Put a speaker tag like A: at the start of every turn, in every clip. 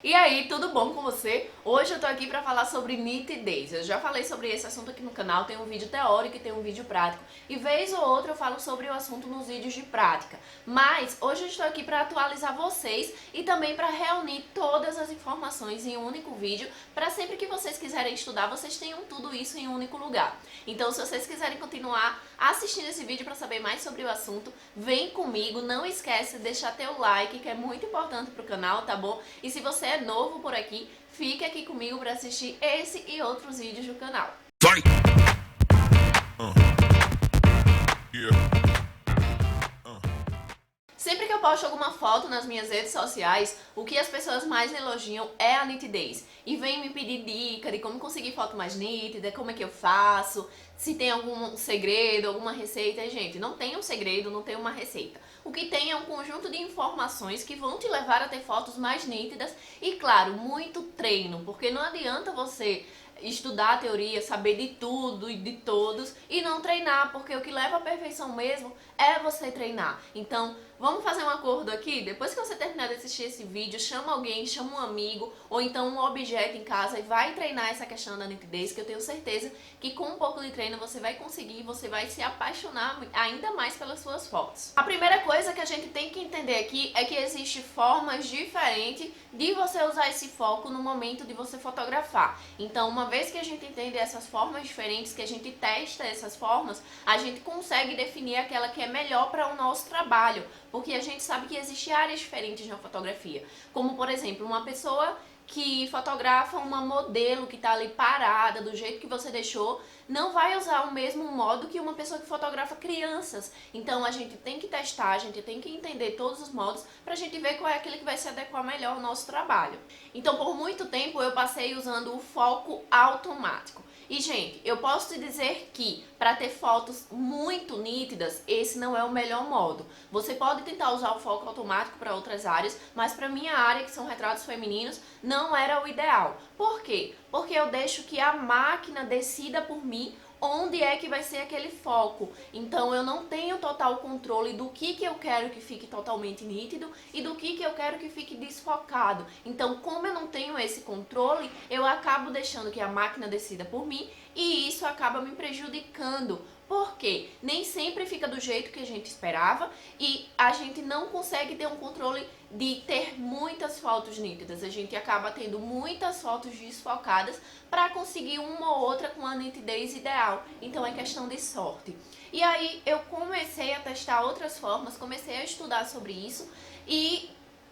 A: E aí, tudo bom com você? Hoje eu tô aqui pra falar sobre nitidez. Eu já falei sobre esse assunto aqui no canal, tem um vídeo teórico e tem um vídeo prático. E vez ou outra eu falo sobre o assunto nos vídeos de prática. Mas hoje eu estou aqui pra atualizar vocês e também pra reunir todas as informações em um único vídeo, pra sempre que vocês quiserem estudar, vocês tenham tudo isso em um único lugar. Então, se vocês quiserem continuar assistindo esse vídeo pra saber mais sobre o assunto, vem comigo, não esquece de deixar teu like, que é muito importante pro canal, tá bom? E se você é novo por aqui, fique aqui comigo para assistir esse e outros vídeos do canal.
B: Vai! Yeah.
A: Sempre que eu posto alguma foto nas minhas redes sociais, o que as pessoas mais elogiam é a nitidez. E vêm me pedir dica de como conseguir foto mais nítida, como é que eu faço, se tem algum segredo, alguma receita. E, gente, não tem um segredo, não tem uma receita. O que tem é um conjunto de informações que vão te levar a ter fotos mais nítidas e, claro, muito treino, porque não adianta você estudar a teoria, saber de tudo e de todos e não treinar, porque o que leva à perfeição mesmo é você treinar. Então, vamos fazer um acordo aqui? Depois que você terminar de assistir esse vídeo, chama alguém, chama um amigo ou então um objeto em casa e vai treinar essa questão da nitidez, que eu tenho certeza que com um pouco de treino você vai conseguir, você vai se apaixonar ainda mais pelas suas fotos. A primeira coisa que a gente tem que entender aqui é que existem formas diferentes de você usar esse foco no momento de você fotografar. Então, uma vez que a gente entende essas formas diferentes, que a gente testa essas formas, a gente consegue definir aquela que é melhor para o nosso trabalho, porque a gente sabe que existem áreas diferentes na fotografia, como por exemplo, uma pessoa que fotografa uma modelo que está ali parada, do jeito que você deixou, não vai usar o mesmo modo que uma pessoa que fotografa crianças. Então a gente tem que testar, a gente tem que entender todos os modos pra gente ver qual é aquele que vai se adequar melhor ao nosso trabalho. Então por muito tempo eu passei usando o foco automático. E, gente, eu posso te dizer que para ter fotos muito nítidas, esse não é o melhor modo. Você pode tentar usar o foco automático para outras áreas, mas para minha área, que são retratos femininos, não era o ideal. Por quê? Porque eu deixo que a máquina decida por mim onde é que vai ser aquele foco. Então eu não tenho total controle do que eu quero que fique totalmente nítido e do que eu quero que fique desfocado. Então, como eu não tenho esse controle, eu acabo deixando que a máquina decida por mim e isso acaba me prejudicando. Porque nem sempre fica do jeito que a gente esperava e a gente não consegue ter um controle de ter muitas fotos nítidas. A gente acaba tendo muitas fotos desfocadas para conseguir uma ou outra com a nitidez ideal. Então é questão de sorte. E aí eu comecei a testar outras formas, comecei a estudar sobre isso e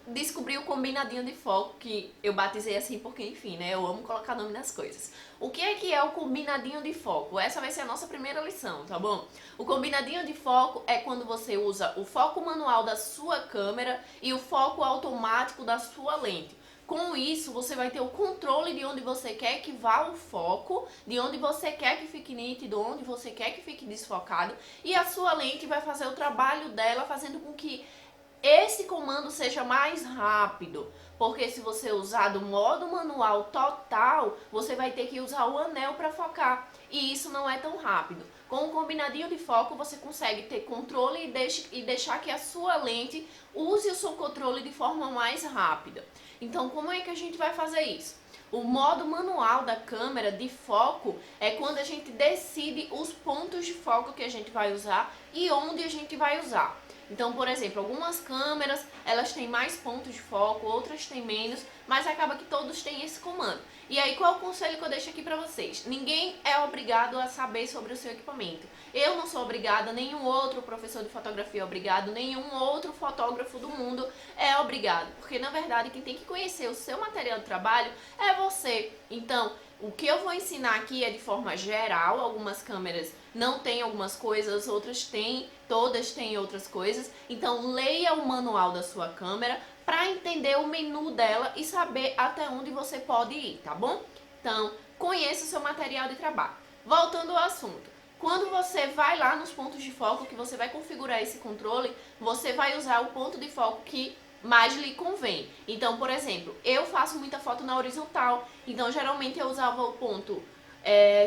A: descobri o combinadinho de foco, que eu batizei assim porque, enfim, né, eu amo colocar nome nas coisas. O que é o combinadinho de foco? Essa vai ser a nossa primeira lição, tá bom? O combinadinho de foco é quando você usa o foco manual da sua câmera e o foco automático da sua lente. Com isso, você vai ter o controle de onde você quer que vá o foco, de onde você quer que fique nítido, onde você quer que fique desfocado, e a sua lente vai fazer o trabalho dela, fazendo com que esse comando seja mais rápido, porque se você usar do modo manual total, você vai ter que usar o anel para focar, e isso não é tão rápido. Com o combinadinho de foco, você consegue ter controle e deixar que a sua lente use o seu controle de forma mais rápida. Então, como é que a gente vai fazer isso? O modo manual da câmera de foco é quando a gente decide os pontos de foco que a gente vai usar e onde a gente vai usar. Então, por exemplo, algumas câmeras, elas têm mais pontos de foco, outras têm menos, mas acaba que todos têm esse comando. E aí, qual é o conselho que eu deixo aqui pra vocês? Ninguém é obrigado a saber sobre o seu equipamento. Eu não sou obrigada, nenhum outro professor de fotografia é obrigado, nenhum outro fotógrafo do mundo é obrigado. Porque, na verdade, quem tem que conhecer o seu material de trabalho é você. Então, o que eu vou ensinar aqui é de forma geral. Algumas câmeras não têm algumas coisas, outras têm, todas têm outras coisas. Então leia o manual da sua câmera para entender o menu dela e saber até onde você pode ir, tá bom? Então, conheça o seu material de trabalho. Voltando ao assunto. Quando você vai lá nos pontos de foco, que você vai configurar esse controle, você vai usar o ponto de foco que mais lhe convém. Então, por exemplo, eu faço muita foto na horizontal, então geralmente eu usava o ponto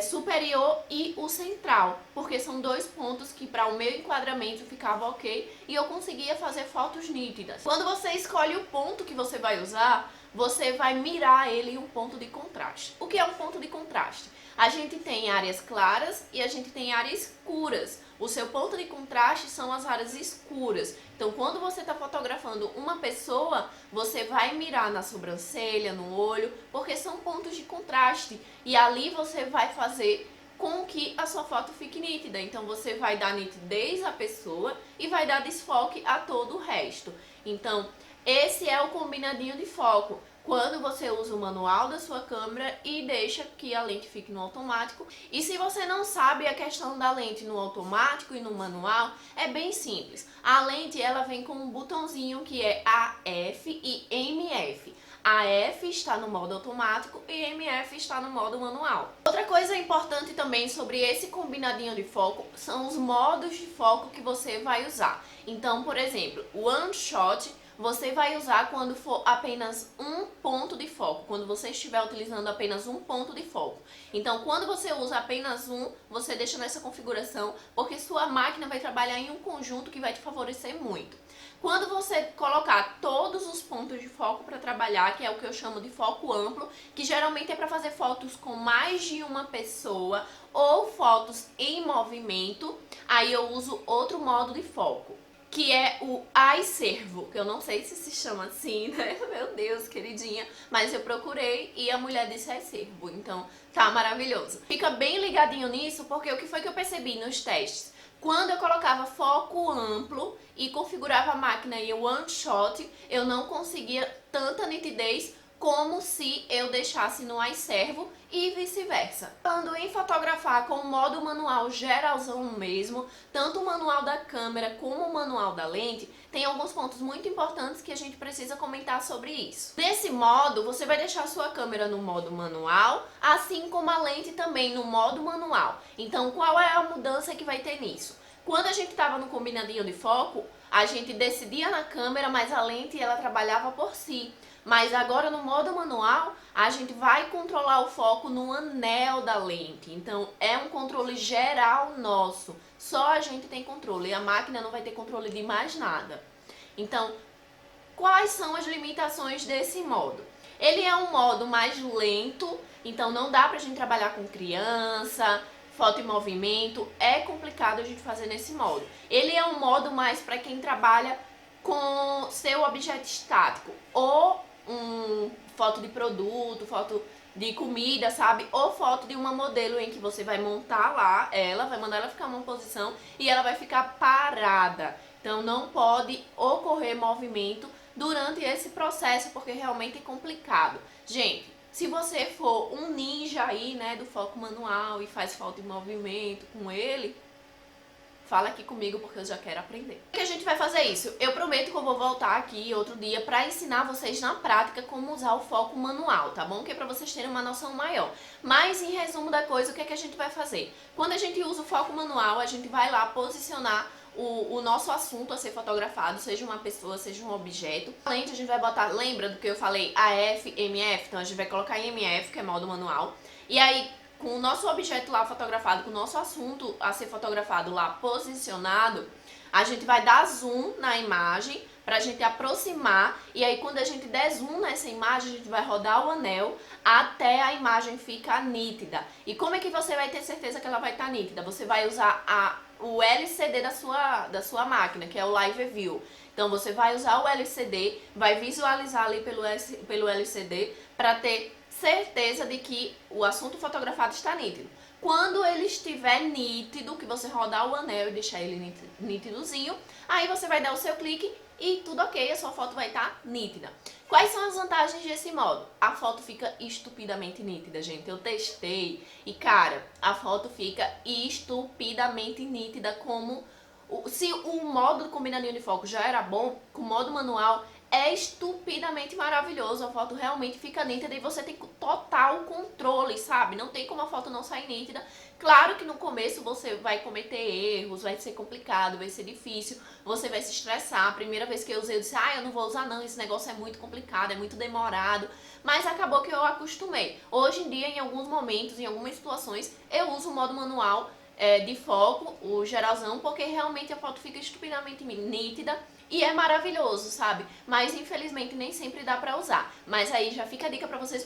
A: superior e o central, porque são dois pontos que para o meu enquadramento ficava ok e eu conseguia fazer fotos nítidas. Quando você escolhe o ponto que você vai usar, você vai mirar ele em um ponto de contraste. O que é um ponto de contraste? A gente tem áreas claras e a gente tem áreas escuras. O seu ponto de contraste são as áreas escuras. Então, quando você está fotografando uma pessoa, você vai mirar na sobrancelha, no olho, porque são pontos de contraste. E ali você vai fazer com que a sua foto fique nítida. Então, você vai dar nitidez à pessoa e vai dar desfoque a todo o resto. Então, esse é o combinadinho de foco. Quando você usa o manual da sua câmera e deixa que a lente fique no automático. E se você não sabe a questão da lente no automático e no manual, é bem simples. A lente ela vem com um botãozinho que é AF e MF. AF está no modo automático e MF está no modo manual. Outra coisa importante também sobre esse combinadinho de foco são os modos de foco que você vai usar. Então, por exemplo, o One Shot você vai usar quando for apenas um ponto de foco, quando você estiver utilizando apenas um ponto de foco. Então, quando você usa apenas um, você deixa nessa configuração, porque sua máquina vai trabalhar em um conjunto que vai te favorecer muito. Quando você colocar todos os pontos de foco para trabalhar, que é o que eu chamo de foco amplo, que geralmente é para fazer fotos com mais de uma pessoa ou fotos em movimento, aí eu uso outro modo de foco, que é o iServo, que eu não sei se chama assim, né? Meu Deus, queridinha. Mas eu procurei e a mulher disse iServo, então tá maravilhoso. Fica bem ligadinho nisso, porque o que foi que eu percebi nos testes? Quando eu colocava foco amplo e configurava a máquina em One Shot, eu não conseguia tanta nitidez como se eu deixasse no iServo e vice-versa. Falando em fotografar com o modo manual geralzão mesmo, tanto o manual da câmera como o manual da lente, tem alguns pontos muito importantes que a gente precisa comentar sobre isso. Nesse modo, você vai deixar a sua câmera no modo manual, assim como a lente também no modo manual. Então, qual é a mudança que vai ter nisso? Quando a gente estava no combinadinho de foco, a gente decidia na câmera, mas a lente ela trabalhava por si. Mas agora no modo manual, a gente vai controlar o foco no anel da lente. Então é um controle geral nosso. Só a gente tem controle e a máquina não vai ter controle de mais nada. Então, quais são as limitações desse modo? Ele é um modo mais lento, então não dá pra gente trabalhar com criança, foto em movimento, é complicado a gente fazer nesse modo. Ele é um modo mais para quem trabalha com seu objeto estático, ou foto de produto, foto de comida, sabe? Ou foto de uma modelo em que você vai montar lá ela, vai mandar ela ficar numa posição e ela vai ficar parada. Então não pode ocorrer movimento durante esse processo, porque realmente é complicado. Gente, se você for um ninja aí, né, do foco manual e faz foto em movimento com ele, fala aqui comigo porque eu já quero aprender. Como que a gente vai fazer isso? Eu prometo que eu vou voltar aqui outro dia pra ensinar vocês na prática como usar o foco manual, tá bom? Que é pra vocês terem uma noção maior. Mas em resumo da coisa, o que é que a gente vai fazer? Quando a gente usa o foco manual, a gente vai lá posicionar o nosso assunto a ser fotografado, seja uma pessoa, seja um objeto. Além disso, a gente vai botar, lembra do que eu falei, AF, MF? Então a gente vai colocar em MF, que é modo manual. E aí, com o nosso objeto lá fotografado, com o nosso assunto a ser fotografado lá posicionado, a gente vai dar zoom na imagem pra gente aproximar, e aí quando a gente der zoom nessa imagem, a gente vai rodar o anel até a imagem ficar nítida. E como é que você vai ter certeza que ela vai estar nítida? Você vai usar o LCD da sua máquina, que é o Live View. Então você vai usar o LCD, vai visualizar ali pelo LCD para ter certeza de que o assunto fotografado está nítido. Quando ele estiver nítido, que você rodar o anel e deixar ele nítidozinho, aí você vai dar o seu clique e tudo ok, a sua foto vai estar nítida. Quais são as vantagens desse modo? A foto fica estupidamente nítida, gente. Eu testei e, cara, a foto fica estupidamente nítida como... Se o modo do combinadinho de foco já era bom, com o modo manual é estupidamente maravilhoso. A foto realmente fica nítida e você tem total controle, sabe? Não tem como a foto não sair nítida. Claro que no começo você vai cometer erros, vai ser complicado, vai ser difícil, você vai se estressar. A primeira vez que eu usei, eu disse, eu não vou usar não, esse negócio é muito complicado, é muito demorado. Mas acabou que eu acostumei. Hoje em dia, em alguns momentos, em algumas situações, eu uso o modo manual de foco, o geralzão, porque realmente a foto fica estupidamente nítida e é maravilhoso, sabe? Mas infelizmente nem sempre dá pra usar. Mas aí já fica a dica pra vocês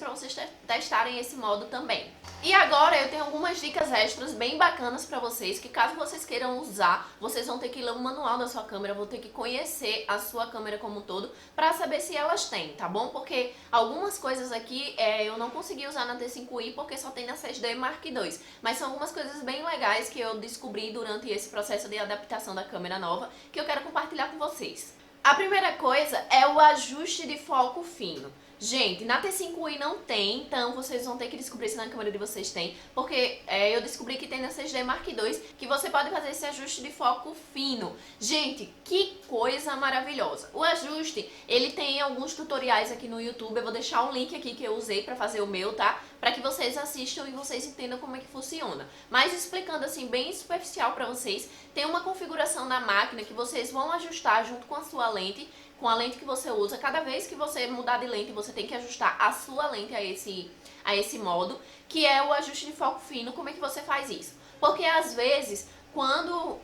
A: testarem esse modo também. E agora eu tenho algumas dicas extras bem bacanas pra vocês, que caso vocês queiram usar, vocês vão ter que ler o manual da sua câmera, vão ter que conhecer a sua câmera como um todo pra saber se elas têm, tá bom? Porque algumas coisas aqui eu não consegui usar na T5i porque só tem na 6D Mark II, mas são algumas coisas bem legais que eu descobri durante esse processo de adaptação da câmera nova que eu quero compartilhar com vocês. A primeira coisa é o ajuste de foco fino. Gente, na T5i não tem, então vocês vão ter que descobrir se na câmera de vocês tem, porque eu descobri que tem na 6D Mark II, que você pode fazer esse ajuste de foco fino. Gente, que coisa maravilhosa! O ajuste, ele tem alguns tutoriais aqui no YouTube, eu vou deixar um link aqui que eu usei pra fazer o meu, tá? Pra que vocês assistam e vocês entendam como é que funciona. Mas explicando assim, bem superficial pra vocês, tem uma configuração na máquina que vocês vão ajustar junto com a sua lente, com a lente que você usa. Cada vez que você mudar de lente, você tem que ajustar a sua lente a esse modo, que é o ajuste de foco fino. Como é que você faz isso? Porque às vezes, quando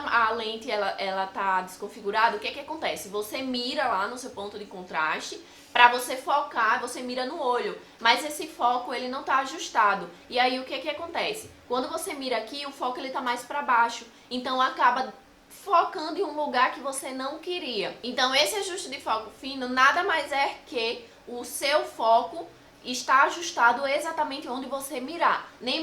A: a lente ela tá desconfigurada, o que acontece? Você mira lá no seu ponto de contraste, para você focar, você mira no olho, mas esse foco ele não tá ajustado. E aí o que acontece? Quando você mira aqui, o foco ele tá mais para baixo, então acaba focando em um lugar que você não queria. Então esse ajuste de foco fino nada mais é que o seu foco está ajustado exatamente onde você mirar. Nem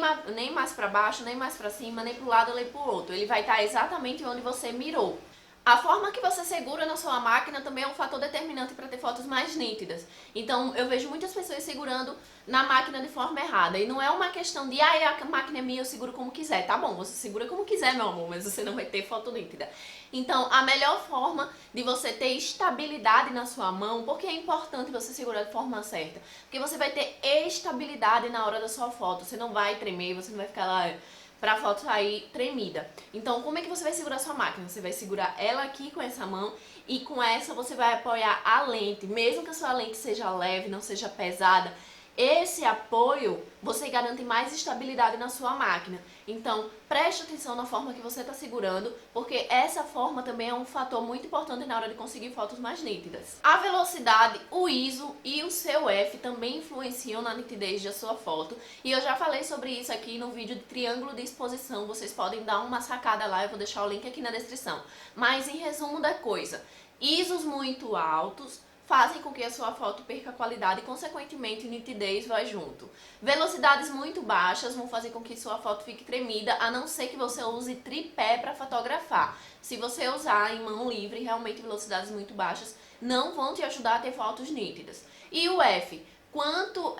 A: mais para baixo, nem mais para cima, nem para o lado, nem para o outro. Ele vai estar exatamente onde você mirou. A forma que você segura na sua máquina também é um fator determinante para ter fotos mais nítidas. Então, eu vejo muitas pessoas segurando na máquina de forma errada. E não é uma questão de, a máquina é minha, eu seguro como quiser. Tá bom, você segura como quiser, meu amor, mas você não vai ter foto nítida. Então, a melhor forma de você ter estabilidade na sua mão, porque é importante você segurar de forma certa, porque você vai ter estabilidade na hora da sua foto. Você não vai tremer, você não vai ficar lá pra foto sair tremida. Então, como é que você vai segurar sua máquina? Você vai segurar ela aqui com essa mão e com essa você vai apoiar a lente. Mesmo que a sua lente seja leve, não seja pesada, esse apoio você garante mais estabilidade na sua máquina. Então, preste atenção na forma que você está segurando, porque essa forma também é um fator muito importante na hora de conseguir fotos mais nítidas. A velocidade, o ISO e o seu F também influenciam na nitidez da sua foto. E eu já falei sobre isso aqui no vídeo de triângulo de exposição, vocês podem dar uma sacada lá, eu vou deixar o link aqui na descrição. Mas em resumo da coisa, ISOs muito altos fazem com que a sua foto perca qualidade e, consequentemente, nitidez vai junto. Velocidades muito baixas vão fazer com que sua foto fique tremida, a não ser que você use tripé para fotografar. Se você usar em mão livre, realmente velocidades muito baixas não vão te ajudar a ter fotos nítidas. E o F, quanto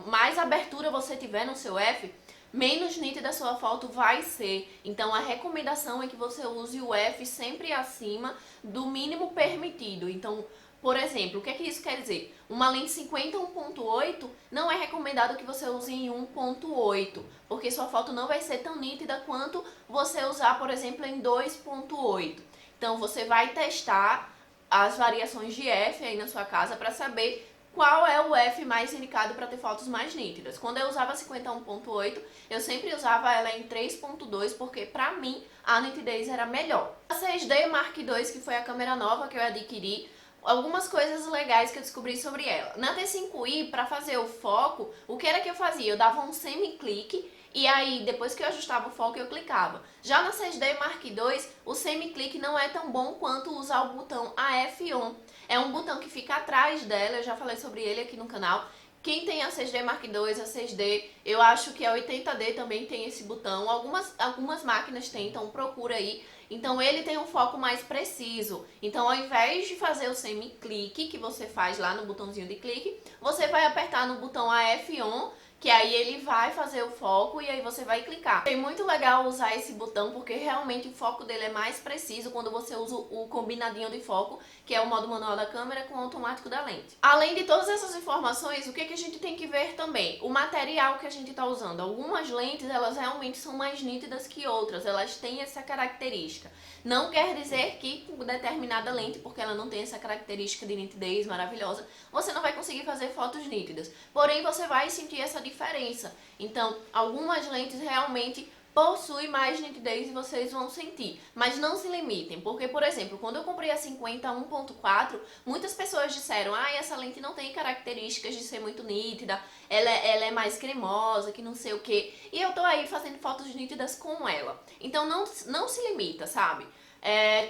A: mais abertura você tiver no seu F, menos nítida a sua foto vai ser. Então a recomendação é que você use o F sempre acima do mínimo permitido. Então, por exemplo, o que é que isso quer dizer? Uma lente 50 1.8 não é recomendado que você use em 1.8, porque sua foto não vai ser tão nítida quanto você usar, por exemplo, em 2.8. Então você vai testar as variações de F aí na sua casa para saber qual é o F mais indicado para ter fotos mais nítidas. Quando eu usava 50 1.8, eu sempre usava ela em 3.2, porque para mim a nitidez era melhor. A 6D Mark II, que foi a câmera nova que eu adquiri, algumas coisas legais que eu descobri sobre ela. Na T5i, para fazer o foco, o que era que eu fazia? Eu dava um semi-clique e aí, depois que eu ajustava o foco, eu clicava. Já na 6D Mark II, o semi-clique não é tão bom quanto usar o botão AF1. É um botão que fica atrás dela, eu já falei sobre ele aqui no canal. Quem tem a 6D Mark II, a 6D, eu acho que a 80D também tem esse botão. Algumas máquinas têm, então procura aí. Então ele tem um foco mais preciso. Então ao invés de fazer o semi-clique, que você faz lá no botãozinho de clique, você vai apertar no botão AF1, que aí ele vai fazer o foco e aí você vai clicar. É muito legal usar esse botão porque realmente o foco dele é mais preciso quando você usa o combinadinho de foco, que é o modo manual da câmera com o automático da lente. Além de todas essas informações, o que a gente tem que ver também? O material que a gente está usando. Algumas lentes, elas realmente são mais nítidas que outras, elas têm essa característica. Não quer dizer que com determinada lente, porque ela não tem essa característica de nitidez maravilhosa, você não vai conseguir fazer fotos nítidas. Porém, você vai sentir essa diferença. Então, algumas lentes realmente possui mais nitidez e vocês vão sentir. Mas não se limitem, porque, por exemplo, quando eu comprei a 50 1.4, muitas pessoas disseram, essa lente não tem características de ser muito nítida, ela é mais cremosa, que não sei o que. E eu tô aí fazendo fotos nítidas com ela. Então não se limita, sabe?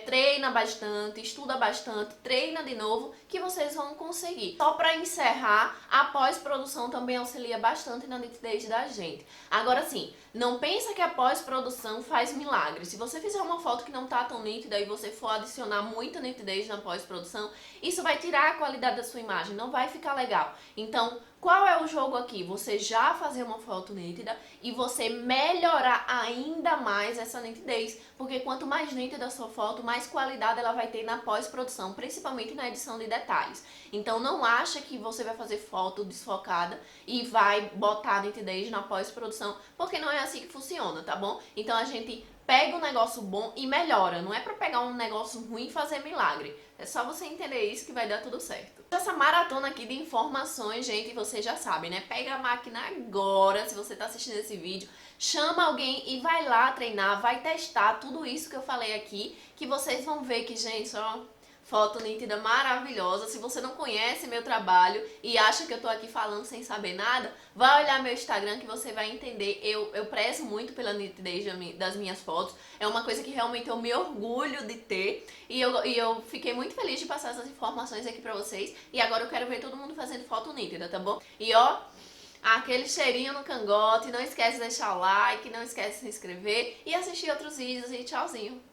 A: Treina bastante, estuda bastante, treina de novo que vocês vão conseguir. Só para encerrar, a pós-produção também auxilia bastante na nitidez da gente. Agora sim, não pensa que a pós-produção faz milagre. Se você fizer uma foto que não tá tão nítida e você for adicionar muita nitidez na pós-produção, isso vai tirar a qualidade da sua imagem, não vai ficar legal. Então, qual é o jogo aqui? Você já fazer uma foto nítida e você melhorar ainda mais essa nitidez, porque quanto mais nítida a sua foto, mais qualidade ela vai ter na pós-produção, principalmente na edição de detalhes. Então não acha que você vai fazer foto desfocada e vai botar nitidez na pós-produção, porque não é assim que funciona, tá bom? Então a gente pega um negócio bom e melhora, não é pra pegar um negócio ruim e fazer milagre. É só você entender isso que vai dar tudo certo. Essa maratona aqui de informações, gente, vocês já sabem, né? Pega a máquina agora, se você tá assistindo esse vídeo, chama alguém e vai lá treinar, vai testar tudo isso que eu falei aqui, que vocês vão ver que, gente, ó, foto nítida maravilhosa. Se você não conhece meu trabalho e acha que eu tô aqui falando sem saber nada, vai olhar meu Instagram que você vai entender. Eu prezo muito pela nitidez das minhas fotos. É uma coisa que realmente eu me orgulho de ter. E eu fiquei muito feliz de passar essas informações aqui pra vocês. E agora eu quero ver todo mundo fazendo foto nítida, tá bom? E ó, aquele cheirinho no cangote. Não esquece de deixar o like, não esquece de se inscrever e assistir outros vídeos. E tchauzinho!